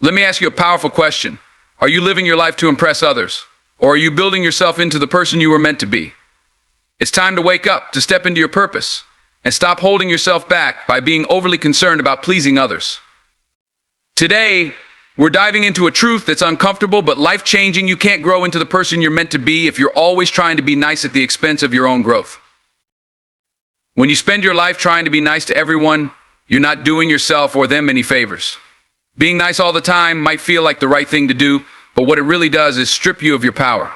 Let me ask you a powerful question. Are you living your life to impress others? Or are you building yourself into the person you were meant to be? It's time to wake up, to step into your purpose, and stop holding yourself back by being overly concerned about pleasing others. Today, we're diving into a truth that's uncomfortable but life-changing. You can't grow into the person you're meant to be if you're always trying to be nice at the expense of your own growth. When you spend your life trying to be nice to everyone, you're not doing yourself or them any favors. Being nice all the time might feel like the right thing to do, but what it really does is strip you of your power.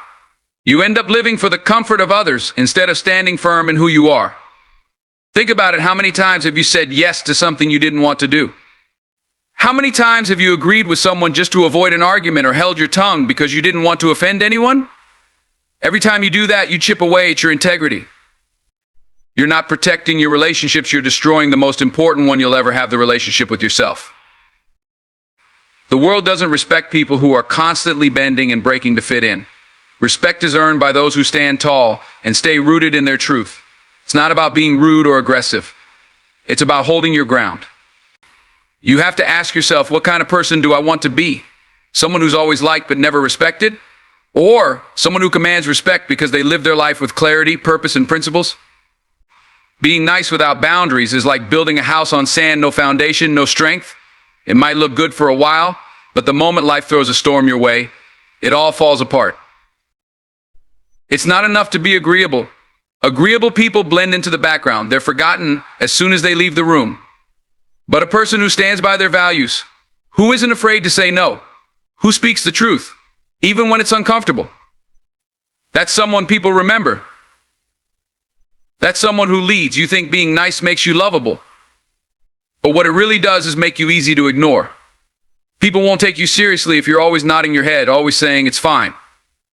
You end up living for the comfort of others instead of standing firm in who you are. Think about it. How many times have you said yes to something you didn't want to do? How many times have you agreed with someone just to avoid an argument or held your tongue because you didn't want to offend anyone? Every time you do that, you chip away at your integrity. You're not protecting your relationships. You're destroying the most important one you'll ever have, the relationship with yourself. The world doesn't respect people who are constantly bending and breaking to fit in. Respect is earned by those who stand tall and stay rooted in their truth. It's not about being rude or aggressive. It's about holding your ground. You have to ask yourself, what kind of person do I want to be? Someone who's always liked but never respected? Or someone who commands respect because they live their life with clarity, purpose, and principles? Being nice without boundaries is like building a house on sand, no foundation, no strength. It might look good for a while, but the moment life throws a storm your way, it all falls apart. It's not enough to be agreeable. Agreeable people blend into the background. They're forgotten as soon as they leave the room. But a person who stands by their values, who isn't afraid to say no, who speaks the truth, even when it's uncomfortable, that's someone people remember. That's someone who leads. You think being nice makes you lovable, but what it really does is make you easy to ignore. People won't take you seriously if you're always nodding your head, always saying it's fine,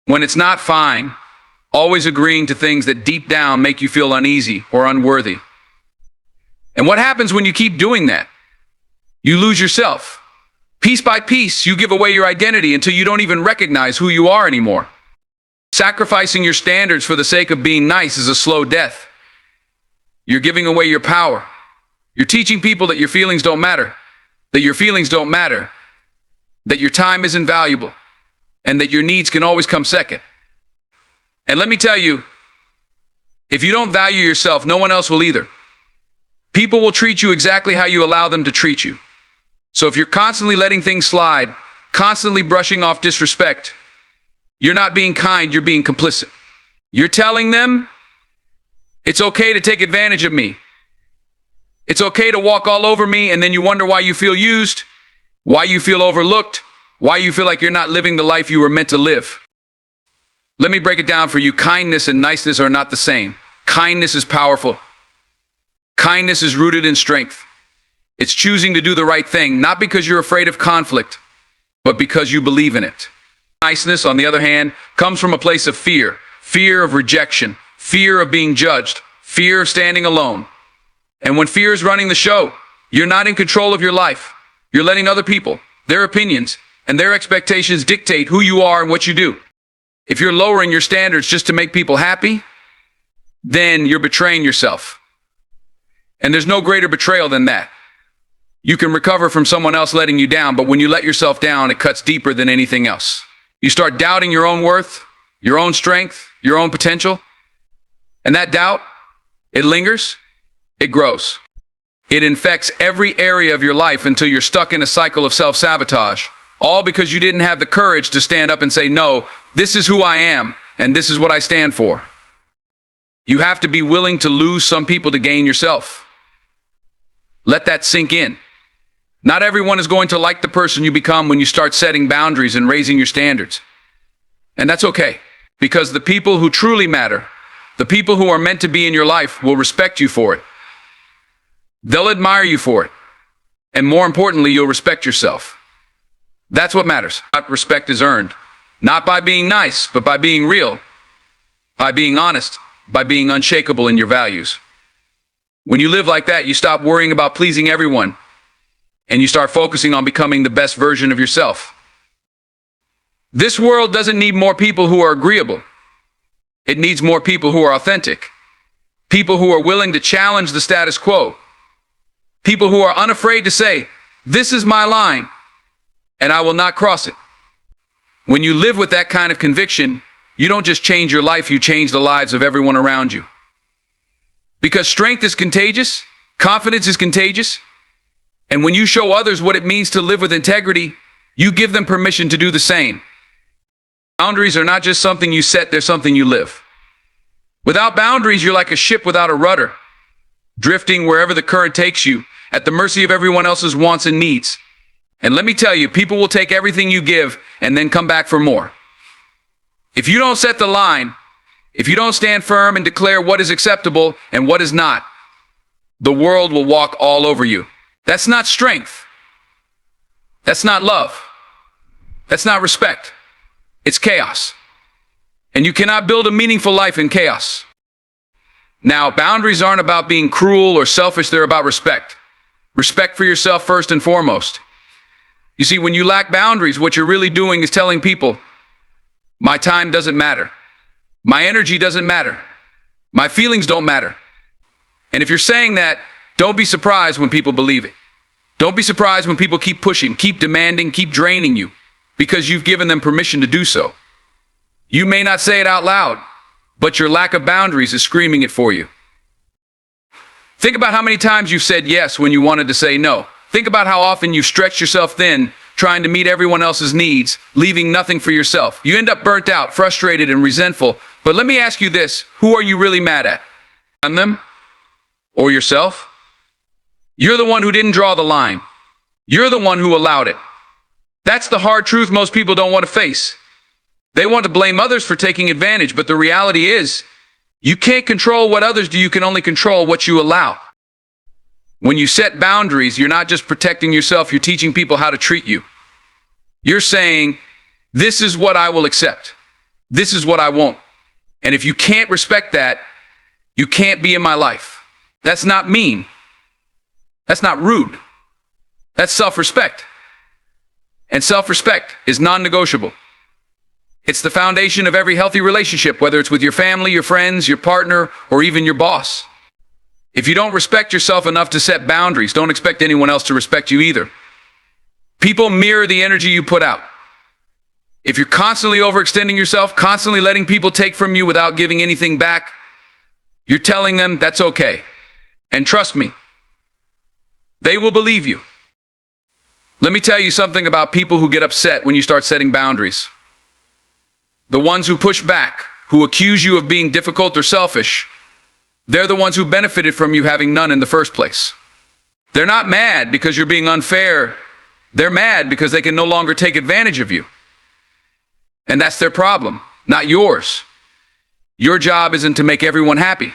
when it's not fine, always agreeing to things that deep down make you feel uneasy or unworthy. And what happens when you keep doing that? You lose yourself. Piece by piece, you give away your identity until you don't even recognize who you are anymore. Sacrificing your standards for the sake of being nice is a slow death. You're giving away your power. You're teaching people that your feelings don't matter, that your feelings don't matter, that your time is invaluable, and that your needs can always come second. And let me tell you, if you don't value yourself, no one else will either. People will treat you exactly how you allow them to treat you. So if you're constantly letting things slide, constantly brushing off disrespect, you're not being kind, you're being complicit. You're telling them, it's okay to take advantage of me. It's okay to walk all over me, and then you wonder why you feel used, why you feel overlooked, why you feel like you're not living the life you were meant to live. Let me break it down for you. Kindness and niceness are not the same. Kindness is powerful. Kindness is rooted in strength. It's choosing to do the right thing, not because you're afraid of conflict, but because you believe in it. Niceness, on the other hand, comes from a place of fear. Fear of rejection, fear of being judged, fear of standing alone. And when fear is running the show, you're not in control of your life. You're letting other people, their opinions, and their expectations dictate who you are and what you do. If you're lowering your standards just to make people happy, then you're betraying yourself. And there's no greater betrayal than that. You can recover from someone else letting you down, but when you let yourself down, it cuts deeper than anything else. You start doubting your own worth, your own strength, your own potential. And that doubt, it lingers, it grows. It infects every area of your life until you're stuck in a cycle of self-sabotage, all because you didn't have the courage to stand up and say, no, this is who I am, and this is what I stand for. You have to be willing to lose some people to gain yourself. Let that sink in. Not everyone is going to like the person you become when you start setting boundaries and raising your standards. And that's okay, because the people who truly matter, the people who are meant to be in your life, will respect you for it. They'll admire you for it. And more importantly, you'll respect yourself. That's what matters. Respect is earned, not by being nice, but by being real, by being honest, by being unshakable in your values. When you live like that, you stop worrying about pleasing everyone, and you start focusing on becoming the best version of yourself. This world doesn't need more people who are agreeable. It needs more people who are authentic. People who are willing to challenge the status quo. People who are unafraid to say, this is my line. and I will not cross it. When you live with that kind of conviction, you don't just change your life, you change the lives of everyone around you. Because strength is contagious, confidence is contagious, and when you show others what it means to live with integrity, you give them permission to do the same. Boundaries are not just something you set, they're something you live. Without boundaries, you're like a ship without a rudder, drifting wherever the current takes you, at the mercy of everyone else's wants and needs. And let me tell you, people will take everything you give and then come back for more. If you don't set the line, if you don't stand firm and declare what is acceptable and what is not, the world will walk all over you. That's not strength. That's not love. That's not respect. It's chaos. And you cannot build a meaningful life in chaos. Now, boundaries aren't about being cruel or selfish, they're about respect. Respect for yourself first and foremost. You see, when you lack boundaries, what you're really doing is telling people, my time doesn't matter. My energy doesn't matter. My feelings don't matter. And if you're saying that, don't be surprised when people believe it. Don't be surprised when people keep pushing, keep demanding, keep draining you, because you've given them permission to do so. You may not say it out loud, but your lack of boundaries is screaming it for you. Think about how many times you've said yes when you wanted to say no. Think about how often you've stretched yourself thin, trying to meet everyone else's needs, leaving nothing for yourself. You end up burnt out, frustrated, and resentful. But let me ask you this, who are you really mad at? On them? Or yourself? You're the one who didn't draw the line. You're the one who allowed it. That's the hard truth most people don't want to face. They want to blame others for taking advantage, but the reality is, you can't control what others do, you can only control what you allow. When you set boundaries, you're not just protecting yourself, you're teaching people how to treat you. You're saying, this is what I will accept. This is what I won't. And if you can't respect that, you can't be in my life. That's not mean. That's not rude. That's self-respect. And self-respect is non-negotiable. It's the foundation of every healthy relationship, whether it's with your family, your friends, your partner, or even your boss. If you don't respect yourself enough to set boundaries, don't expect anyone else to respect you either. People mirror the energy you put out. If you're constantly overextending yourself, constantly letting people take from you without giving anything back, you're telling them that's okay. And trust me, they will believe you. Let me tell you something about people who get upset when you start setting boundaries. The ones who push back, who accuse you of being difficult or selfish, they're the ones who benefited from you having none in the first place. They're not mad because you're being unfair. They're mad because they can no longer take advantage of you. And that's their problem, not yours. Your job isn't to make everyone happy.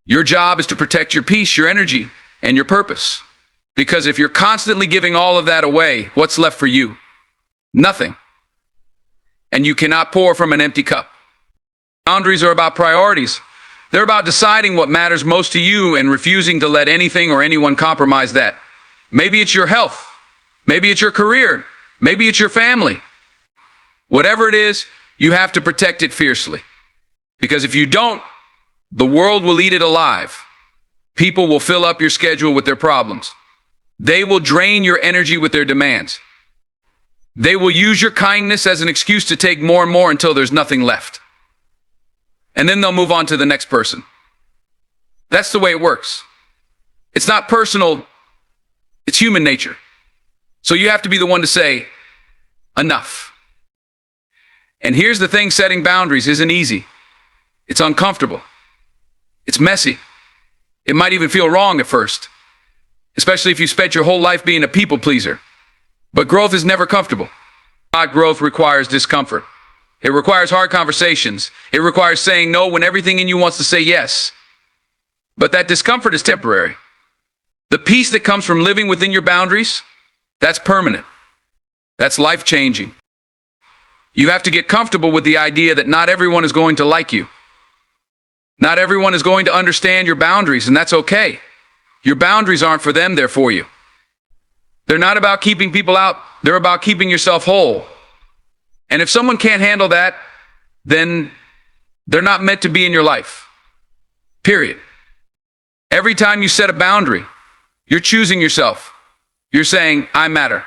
Your job is to protect your peace, your energy, and your purpose. Because if you're constantly giving all of that away, what's left for you? Nothing. And you cannot pour from an empty cup. Boundaries are about priorities. They're about deciding what matters most to you and refusing to let anything or anyone compromise that. Maybe it's your health. Maybe it's your career. Maybe it's your family. Whatever it is, you have to protect it fiercely. Because if you don't, the world will eat it alive. People will fill up your schedule with their problems. They will drain your energy with their demands. They will use your kindness as an excuse to take more and more until there's nothing left. And then they'll move on to the next person. That's the way it works. It's not personal, it's human nature. So you have to be the one to say, enough. And here's the thing, setting boundaries isn't easy. It's uncomfortable. It's messy. It might even feel wrong at first, especially if you spent your whole life being a people pleaser. But growth is never comfortable. Growth requires discomfort. It requires hard conversations. It requires saying no when everything in you wants to say yes. But that discomfort is temporary. The peace that comes from living within your boundaries, that's permanent. That's life-changing. You have to get comfortable with the idea that not everyone is going to like you. Not everyone is going to understand your boundaries, and that's okay. Your boundaries aren't for them, they're for you. They're not about keeping people out, they're about keeping yourself whole. And if someone can't handle that, then they're not meant to be in your life. Period. Every time you set a boundary, you're choosing yourself. You're saying, I matter.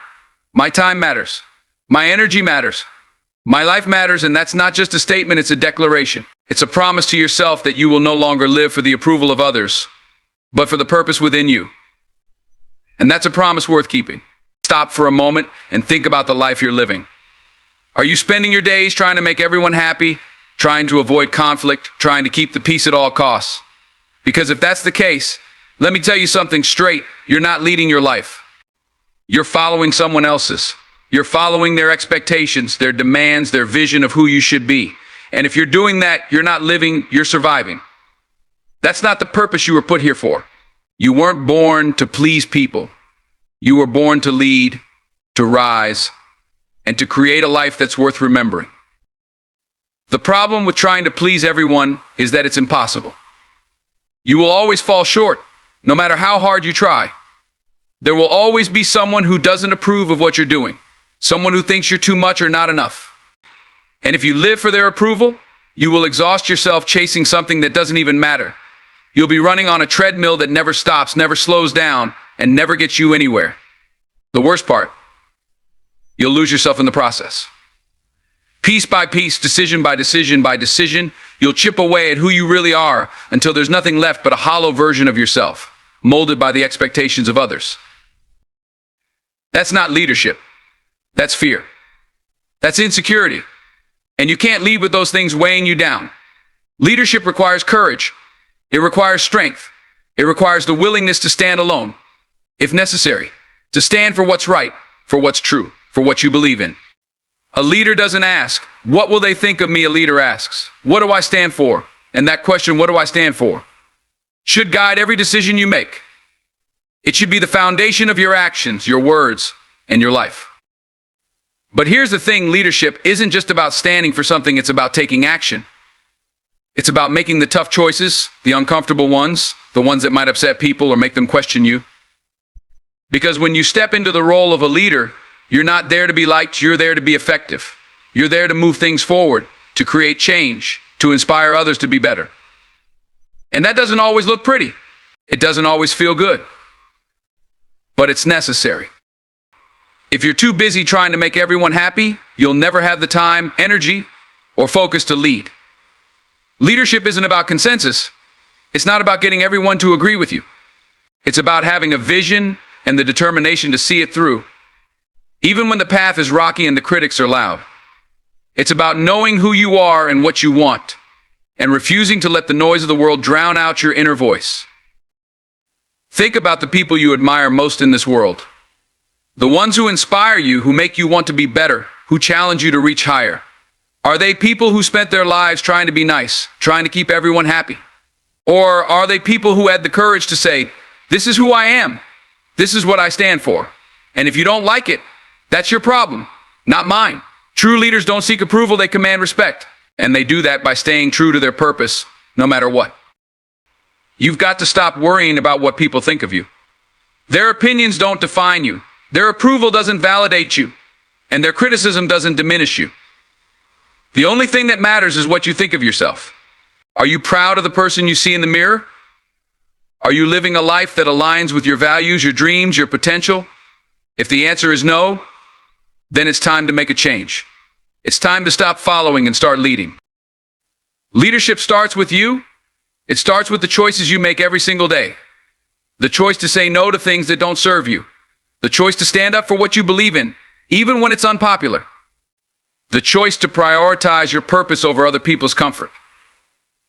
My time matters. My energy matters. My life matters, and that's not just a statement, it's a declaration. It's a promise to yourself that you will no longer live for the approval of others, but for the purpose within you. And that's a promise worth keeping. Stop for a moment and think about the life you're living. Are you spending your days trying to make everyone happy, trying to avoid conflict, trying to keep the peace at all costs? Because if that's the case, let me tell you something straight, you're not leading your life. You're following someone else's. You're following their expectations, their demands, their vision of who you should be. And if you're doing that, you're not living, you're surviving. That's not the purpose you were put here for. You weren't born to please people. You were born to lead, to rise, and to create a life that's worth remembering. The problem with trying to please everyone is that it's impossible. You will always fall short, no matter how hard you try. There will always be someone who doesn't approve of what you're doing, someone who thinks you're too much or not enough. And if you live for their approval, you will exhaust yourself chasing something that doesn't even matter. You'll be running on a treadmill that never stops, never slows down, and never gets you anywhere. The worst part, you'll lose yourself in the process. Piece by piece, decision by decision by decision, you'll chip away at who you really are until there's nothing left but a hollow version of yourself, molded by the expectations of others. That's not leadership. That's fear. That's insecurity. And you can't lead with those things weighing you down. Leadership requires courage. It requires strength. It requires the willingness to stand alone, if necessary, to stand for what's right, for what's true, for what you believe in. A leader doesn't ask, what will they think of me? A leader asks, what do I stand for? And that question, what do I stand for, should guide every decision you make. It should be the foundation of your actions, your words, and your life. But here's the thing, leadership isn't just about standing for something, it's about taking action. It's about making the tough choices, the uncomfortable ones, the ones that might upset people or make them question you. Because when you step into the role of a leader, you're not there to be liked, you're there to be effective. You're there to move things forward, to create change, to inspire others to be better. And that doesn't always look pretty. It doesn't always feel good. But it's necessary. If you're too busy trying to make everyone happy, you'll never have the time, energy, or focus to lead. Leadership isn't about consensus. It's not about getting everyone to agree with you. It's about having a vision and the determination to see it through, even when the path is rocky and the critics are loud. It's about knowing who you are and what you want, and refusing to let the noise of the world drown out your inner voice. Think about the people you admire most in this world. The ones who inspire you, who make you want to be better, who challenge you to reach higher. Are they people who spent their lives trying to be nice, trying to keep everyone happy? Or are they people who had the courage to say, this is who I am, this is what I stand for, and if you don't like it, that's your problem, not mine. True leaders don't seek approval, they command respect, and they do that by staying true to their purpose, no matter what. You've got to stop worrying about what people think of you. Their opinions don't define you, their approval doesn't validate you, and their criticism doesn't diminish you. The only thing that matters is what you think of yourself. Are you proud of the person you see in the mirror? Are you living a life that aligns with your values, your dreams, your potential? If the answer is no, then it's time to make a change. It's time to stop following and start leading. Leadership starts with you. It starts with the choices you make every single day. The choice to say no to things that don't serve you. The choice to stand up for what you believe in, even when it's unpopular. The choice to prioritize your purpose over other people's comfort.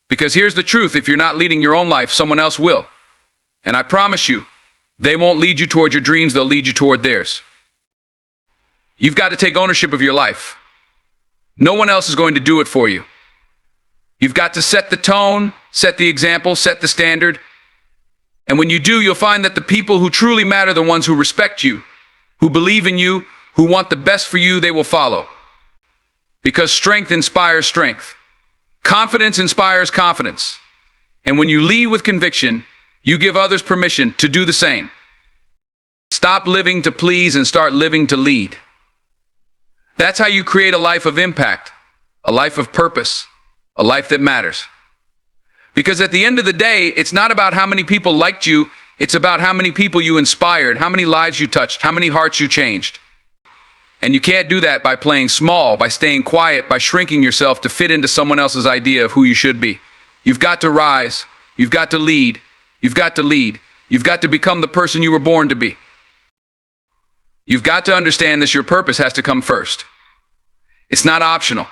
Because here's the truth, if you're not leading your own life, someone else will. And I promise you, they won't lead you toward your dreams, they'll lead you toward theirs. You've got to take ownership of your life. No one else is going to do it for you. You've got to set the tone, set the example, set the standard. And when you do, you'll find that the people who truly matter are the ones who respect you, who believe in you, who want the best for you, they will follow. Because strength inspires strength. Confidence inspires confidence. And when you lead with conviction, you give others permission to do the same. Stop living to please and start living to lead. That's how you create a life of impact, a life of purpose, a life that matters. Because at the end of the day, it's not about how many people liked you, it's about how many people you inspired, how many lives you touched, how many hearts you changed. And you can't do that by playing small, by staying quiet, by shrinking yourself to fit into someone else's idea of who you should be. You've got to rise. You've got to lead. You've got to lead. You've got to become the person you were born to be. You've got to understand that your purpose has to come first. It's not optional.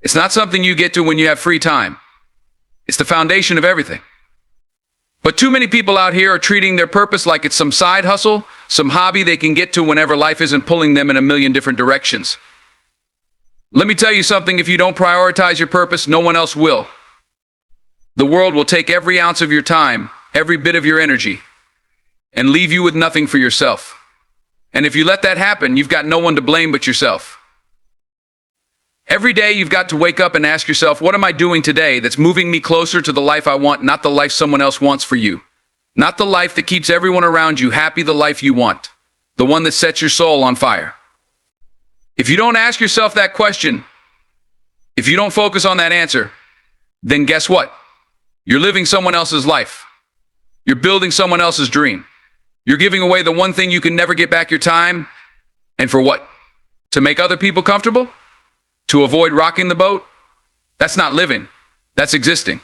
It's not something you get to when you have free time. It's the foundation of everything. But too many people out here are treating their purpose like it's some side hustle, some hobby they can get to whenever life isn't pulling them in a million different directions. Let me tell you something, if you don't prioritize your purpose, no one else will. The world will take every ounce of your time, every bit of your energy, and leave you with nothing for yourself. And if you let that happen, you've got no one to blame but yourself. Every day you've got to wake up and ask yourself, what am I doing today that's moving me closer to the life I want, not the life someone else wants for you. Not the life that keeps everyone around you happy, the life you want. The one that sets your soul on fire. If you don't ask yourself that question, if you don't focus on that answer, then guess what? You're living someone else's life. You're building someone else's dream. You're giving away the one thing you can never get back, your time. And for what? To make other people comfortable? To avoid rocking the boat? That's not living. That's existing.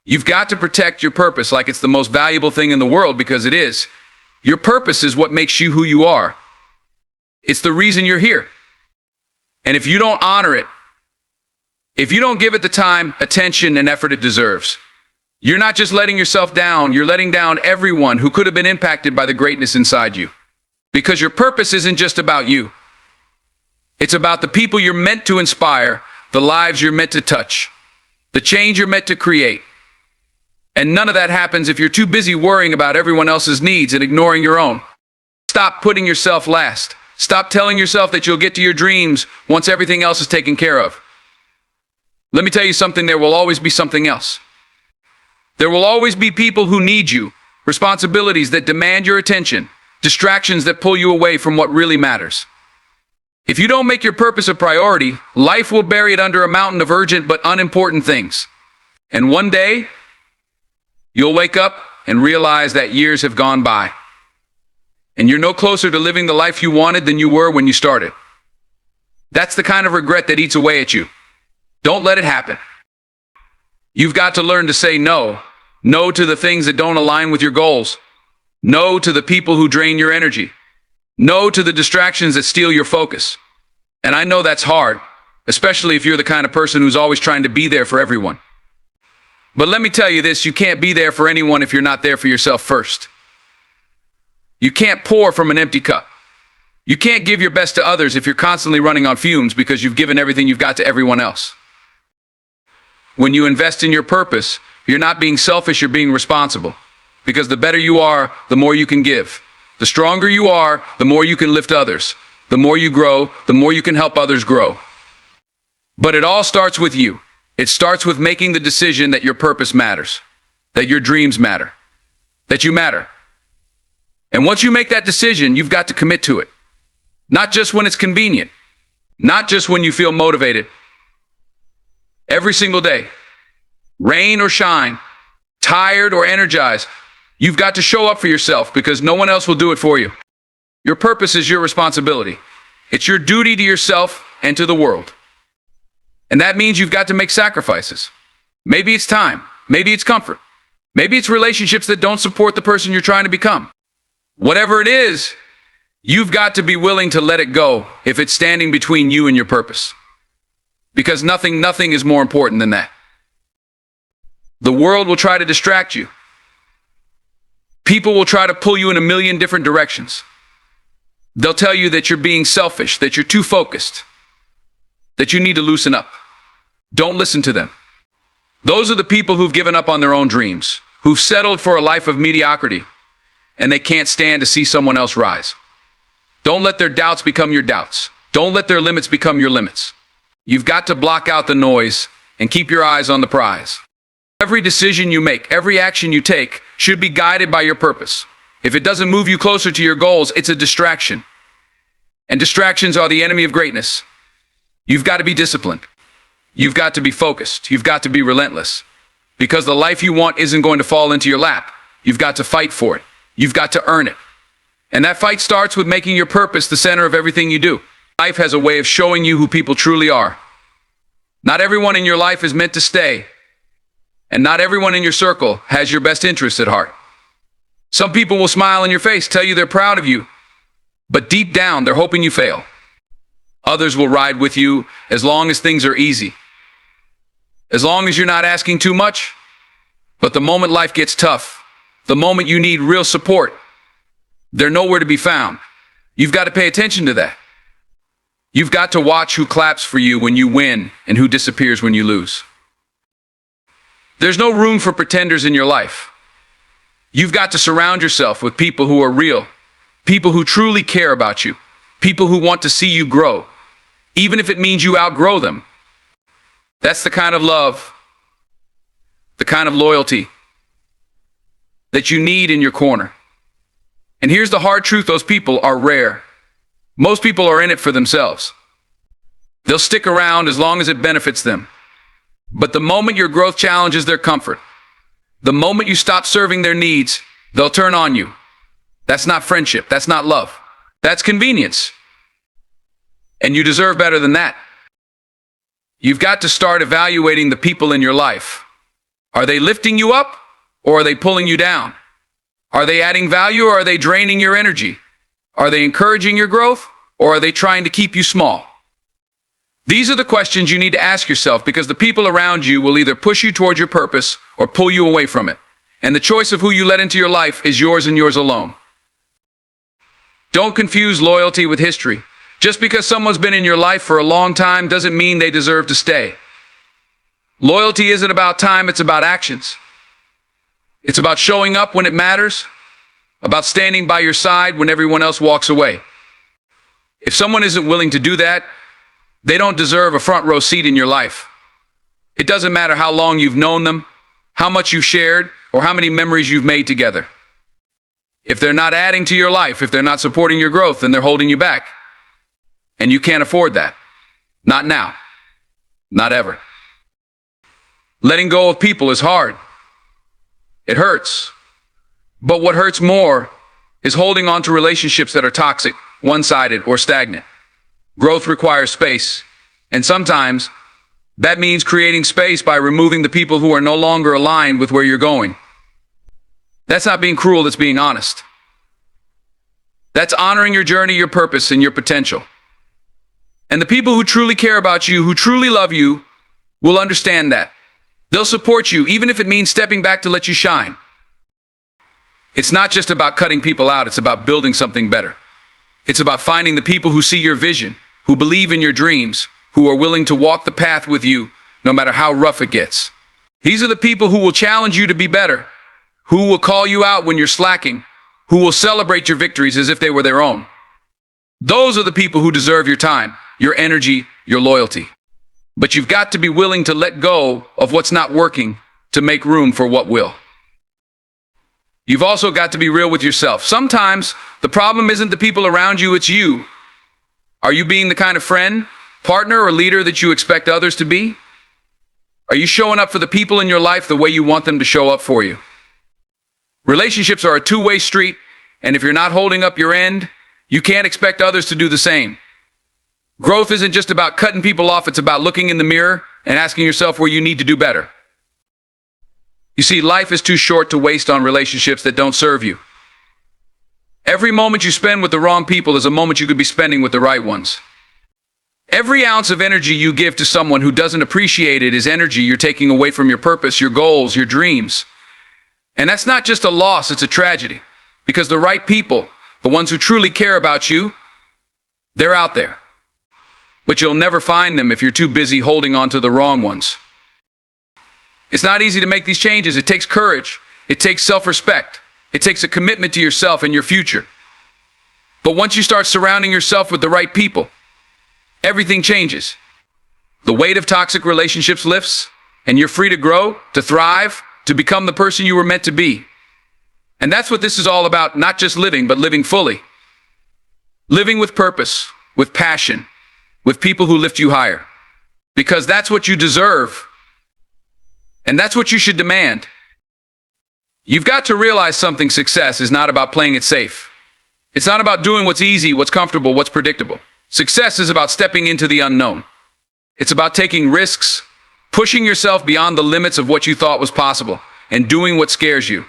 You've got to protect your purpose like it's the most valuable thing in the world, because it is. Your purpose is what makes you who you are. It's the reason you're here. And if you don't honor it, if you don't give it the time, attention, and effort it deserves, you're not just letting yourself down, you're letting down everyone who could have been impacted by the greatness inside you. Because your purpose isn't just about you. It's about the people you're meant to inspire, the lives you're meant to touch, the change you're meant to create. And none of that happens if you're too busy worrying about everyone else's needs and ignoring your own. Stop putting yourself last. Stop telling yourself that you'll get to your dreams once everything else is taken care of. Let me tell you something, there will always be something else. There will always be people who need you, responsibilities that demand your attention, distractions that pull you away from what really matters. If you don't make your purpose a priority, life will bury it under a mountain of urgent but unimportant things. And one day, you'll wake up and realize that years have gone by. And you're no closer to living the life you wanted than you were when you started. That's the kind of regret that eats away at you. Don't let it happen. You've got to learn to say no. No to the things that don't align with your goals. No to the people who drain your energy. No to the distractions that steal your focus. And I know that's hard, especially if you're the kind of person who's always trying to be there for everyone. But let me tell you this, you can't be there for anyone if you're not there for yourself first. You can't pour from an empty cup. You can't give your best to others if you're constantly running on fumes because you've given everything you've got to everyone else. When you invest in your purpose, you're not being selfish, you're being responsible. Because the better you are, the more you can give. The stronger you are, the more you can lift others. The more you grow, the more you can help others grow. But it all starts with you. It starts with making the decision that your purpose matters, that your dreams matter, that you matter. And once you make that decision, you've got to commit to it. Not just when it's convenient, not just when you feel motivated. Every single day, rain or shine, tired or energized, you've got to show up for yourself because no one else will do it for you. Your purpose is your responsibility. It's your duty to yourself and to the world. And that means you've got to make sacrifices. Maybe it's time. Maybe it's comfort. Maybe it's relationships that don't support the person you're trying to become. Whatever it is, you've got to be willing to let it go if it's standing between you and your purpose. Because nothing is more important than that. The world will try to distract you. People will try to pull you in a million different directions. They'll tell you that you're being selfish, that you're too focused, that you need to loosen up. Don't listen to them. Those are the people who've given up on their own dreams, who've settled for a life of mediocrity, and they can't stand to see someone else rise. Don't let their doubts become your doubts. Don't let their limits become your limits. You've got to block out the noise and keep your eyes on the prize. Every decision you make, every action you take should be guided by your purpose. If it doesn't move you closer to your goals, it's a distraction. And distractions are the enemy of greatness. You've got to be disciplined. You've got to be focused. You've got to be relentless. Because the life you want isn't going to fall into your lap. You've got to fight for it. You've got to earn it. And that fight starts with making your purpose the center of everything you do. Life has a way of showing you who people truly are. Not everyone in your life is meant to stay, and not everyone in your circle has your best interests at heart. Some people will smile in your face, tell you they're proud of you, but deep down, they're hoping you fail. Others will ride with you as long as things are easy, as long as you're not asking too much. But the moment life gets tough, the moment you need real support, they're nowhere to be found. You've got to pay attention to that. You've got to watch who claps for you when you win and who disappears when you lose. There's no room for pretenders in your life. You've got to surround yourself with people who are real, people who truly care about you, people who want to see you grow, even if it means you outgrow them. That's the kind of love, the kind of loyalty that you need in your corner. And here's the hard truth: those people are rare. Most people are in it for themselves. They'll stick around as long as it benefits them. But the moment your growth challenges their comfort, the moment you stop serving their needs, they'll turn on you. That's not friendship. That's not love. That's convenience. And you deserve better than that. You've got to start evaluating the people in your life. Are they lifting you up, or are they pulling you down? Are they adding value, or are they draining your energy? Are they encouraging your growth, or are they trying to keep you small? These are the questions you need to ask yourself, because the people around you will either push you toward your purpose or pull you away from it. And the choice of who you let into your life is yours and yours alone. Don't confuse loyalty with history. Just because someone's been in your life for a long time doesn't mean they deserve to stay. Loyalty isn't about time, it's about actions. It's about showing up when it matters, about standing by your side when everyone else walks away. If someone isn't willing to do that, they don't deserve a front row seat in your life. It doesn't matter how long you've known them, how much you've shared, or how many memories you've made together. If they're not adding to your life, if they're not supporting your growth, then they're holding you back. And you can't afford that. Not now. Not ever. Letting go of people is hard. It hurts. But what hurts more is holding on to relationships that are toxic, one-sided, or stagnant. Growth requires space, and sometimes that means creating space by removing the people who are no longer aligned with where you're going. That's not being cruel, that's being honest. That's honoring your journey, your purpose, and your potential. And the people who truly care about you, who truly love you, will understand that. They'll support you, even if it means stepping back to let you shine. It's not just about cutting people out, it's about building something better. It's about finding the people who see your vision, who believe in your dreams, who are willing to walk the path with you, no matter how rough it gets. These are the people who will challenge you to be better, who will call you out when you're slacking, who will celebrate your victories as if they were their own. Those are the people who deserve your time, your energy, your loyalty. But you've got to be willing to let go of what's not working to make room for what will. You've also got to be real with yourself. Sometimes the problem isn't the people around you, it's you. Are you being the kind of friend, partner, or leader that you expect others to be? Are you showing up for the people in your life the way you want them to show up for you? Relationships are a two-way street, and if you're not holding up your end, you can't expect others to do the same. Growth isn't just about cutting people off, it's about looking in the mirror and asking yourself where you need to do better. You see, life is too short to waste on relationships that don't serve you. Every moment you spend with the wrong people is a moment you could be spending with the right ones. Every ounce of energy you give to someone who doesn't appreciate it is energy you're taking away from your purpose, your goals, your dreams. And that's not just a loss, it's a tragedy. Because the right people, the ones who truly care about you, they're out there. But you'll never find them if you're too busy holding on to the wrong ones. It's not easy to make these changes. It takes courage. It takes self-respect. It takes a commitment to yourself and your future. But once you start surrounding yourself with the right people, everything changes. The weight of toxic relationships lifts, and you're free to grow, to thrive, to become the person you were meant to be. And that's what this is all about, not just living, but living fully. Living with purpose, with passion, with people who lift you higher. Because that's what you deserve. And that's what you should demand. You've got to realize something: success is not about playing it safe. It's not about doing what's easy, what's comfortable, what's predictable. Success is about stepping into the unknown. It's about taking risks, pushing yourself beyond the limits of what you thought was possible, and doing what scares you.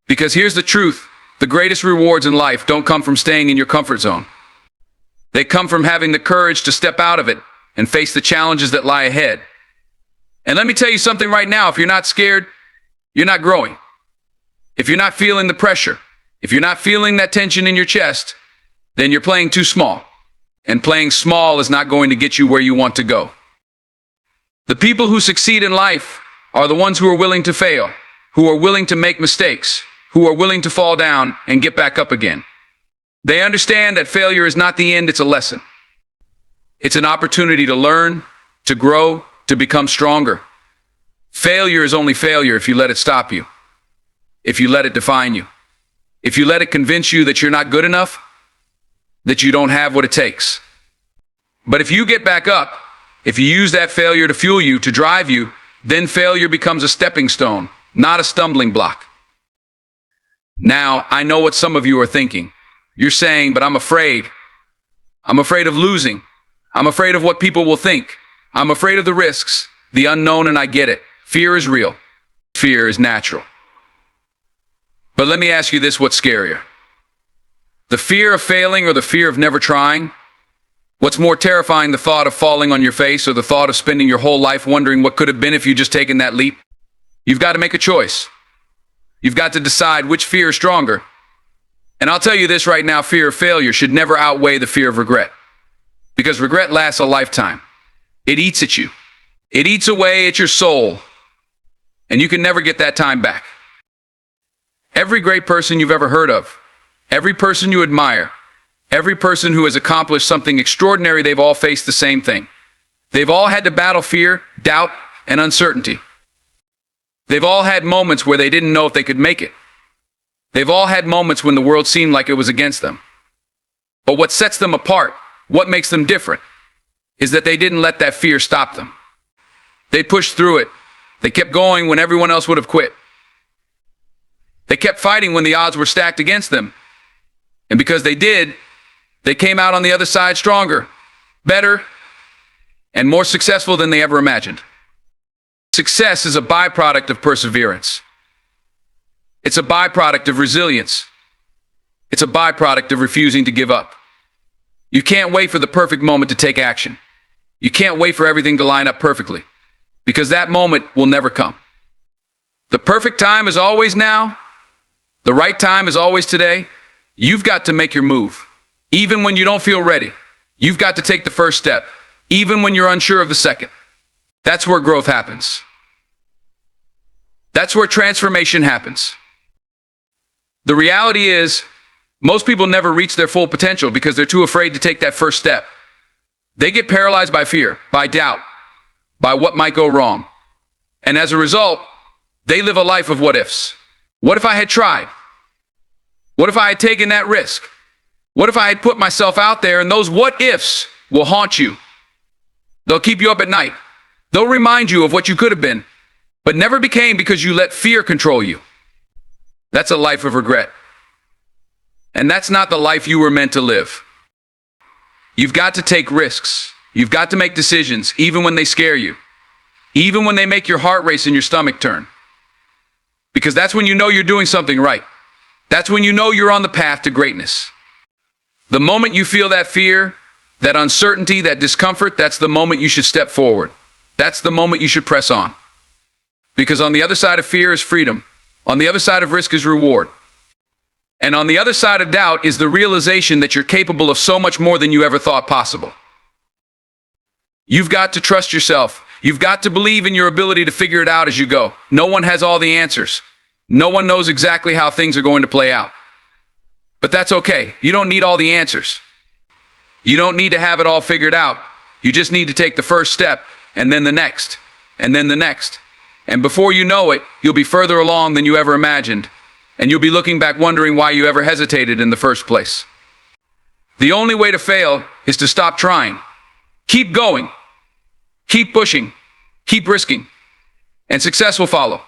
Because here's the truth, the greatest rewards in life don't come from staying in your comfort zone. They come from having the courage to step out of it and face the challenges that lie ahead. And let me tell you something right now, if you're not scared, you're not growing. If you're not feeling the pressure, if you're not feeling that tension in your chest, then you're playing too small. And playing small is not going to get you where you want to go. The people who succeed in life are the ones who are willing to fail, who are willing to make mistakes, who are willing to fall down and get back up again. They understand that failure is not the end, it's a lesson. It's an opportunity to learn, to grow, to become stronger. Failure is only failure if you let it stop you, if you let it define you, if you let it convince you that you're not good enough, that you don't have what it takes. But if you get back up, if you use that failure to fuel you, to drive you, then failure becomes a stepping stone, not a stumbling block. Now, I know what some of you are thinking. You're saying, but I'm afraid. I'm afraid of losing. I'm afraid of what people will think. I'm afraid of the risks, the unknown, and I get it. Fear is real. Fear is natural. But let me ask you this, what's scarier? The fear of failing or the fear of never trying? What's more terrifying, the thought of falling on your face or the thought of spending your whole life wondering what could have been if you just taken that leap? You've got to make a choice. You've got to decide which fear is stronger. And I'll tell you this right now, fear of failure should never outweigh the fear of regret. Because regret lasts a lifetime. It eats at you. It eats away at your soul. And you can never get that time back. Every great person you've ever heard of, every person you admire, every person who has accomplished something extraordinary, they've all faced the same thing. They've all had to battle fear, doubt, and uncertainty. They've all had moments where they didn't know if they could make it. They've all had moments when the world seemed like it was against them. But what sets them apart, what makes them different, is that they didn't let that fear stop them. They pushed through it. They kept going when everyone else would have quit. They kept fighting when the odds were stacked against them. And because they did, they came out on the other side stronger, better, and more successful than they ever imagined. Success is a byproduct of perseverance. It's a byproduct of resilience. It's a byproduct of refusing to give up. You can't wait for the perfect moment to take action. You can't wait for everything to line up perfectly, because that moment will never come. The perfect time is always now. The right time is always today. You've got to make your move. Even when you don't feel ready, you've got to take the first step, even when you're unsure of the second. That's where growth happens. That's where transformation happens. The reality is, most people never reach their full potential because they're too afraid to take that first step. They get paralyzed by fear, by doubt, by what might go wrong. And as a result, they live a life of what ifs. What if I had tried? What if I had taken that risk? What if I had put myself out there? And those what ifs will haunt you. They'll keep you up at night. They'll remind you of what you could have been, but never became because you let fear control you. That's a life of regret. And that's not the life you were meant to live. You've got to take risks. You've got to make decisions, even when they scare you. Even when they make your heart race and your stomach turn. Because that's when you know you're doing something right. That's when you know you're on the path to greatness. The moment you feel that fear, that uncertainty, that discomfort, that's the moment you should step forward. That's the moment you should press on. Because on the other side of fear is freedom. On the other side of risk is reward. And on the other side of doubt is the realization that you're capable of so much more than you ever thought possible. You've got to trust yourself. You've got to believe in your ability to figure it out as you go. No one has all the answers. No one knows exactly how things are going to play out. But that's okay. You don't need all the answers. You don't need to have it all figured out. You just need to take the first step, and then the next, and then the next. And before you know it, you'll be further along than you ever imagined. And you'll be looking back wondering why you ever hesitated in the first place. The only way to fail is to stop trying. Keep going. Keep pushing. Keep risking. And success will follow.